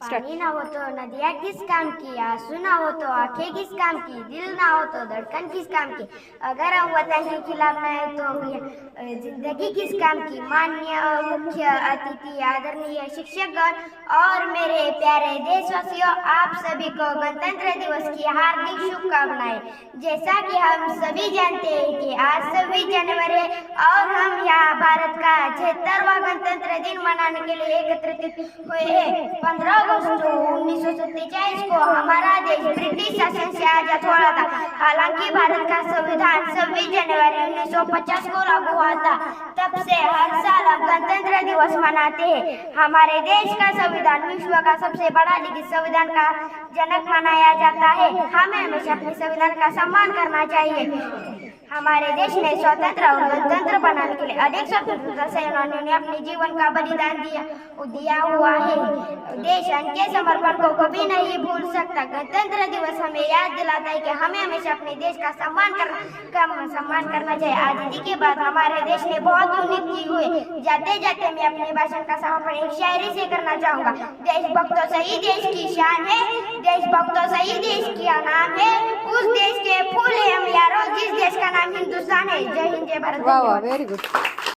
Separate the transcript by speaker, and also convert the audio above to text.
Speaker 1: पानी ना हो तो नदियाँ किस काम की, आंसू ना हो तो आंखें किस काम की, दिल ना हो तो धड़कन किस काम की, अगर हम वतन के खिलाफ ना है तो जिंदगी किस काम की। माननीय मुख्य अतिथि, आदरणीय शिक्षकगण और मेरे प्यारे देशवासियों, आप सभी को गणतंत्र दिवस की हार्दिक शुभकामनाएं। जैसा कि हम सभी जानते हैं कि आज 26 जनवरी है और हम यहाँ भारत का 76वां गणतंत्र दिन मनाने के लिए एकत्रित हुए हैं। 15 अगस्त 1947 को हमारा देश ब्रिटिश शासन से आजाद हुआ था। हालांकि भारत का संविधान 26 जनवरी 1950 को लागू हुआ था। तब से हर साल हम गणतंत्र दिवस मनाते हैं। हमारे देश का संविधान विश्व का सबसे बड़ा लिखित संविधान का जनक माना जाता है। हमें हमेशा अपने संविधान का सम्मान करना चाहिए। हमारे देश में स्वतंत्र और गणतंत्र बनाने के लिए अनेक स्वतंत्रता सेनानियों ने अपने जीवन का बलिदान दिया हुआ है। देश उनके समर्पण को कभी नहीं भूल सकता। गणतंत्र दिवस हमें याद दिलाता है कि हमें हमेशा अपने देश का सम्मान करना चाहिए। आजादी के बाद हमारे देश ने बहुत उन्नति की हुई। जाते जाते मैं अपने भाषण का समापन एक शायरी से करना चाहूँगा। देशभक्तों से ही देश की शान है, देशभक्तों से ही देश का नाम है, उस देश के फूल है हम यारों जिस देश का नाम हिंदुस्तान है। जय हिंद, जय भारत।
Speaker 2: वाह वाह, व्हेरी गुड।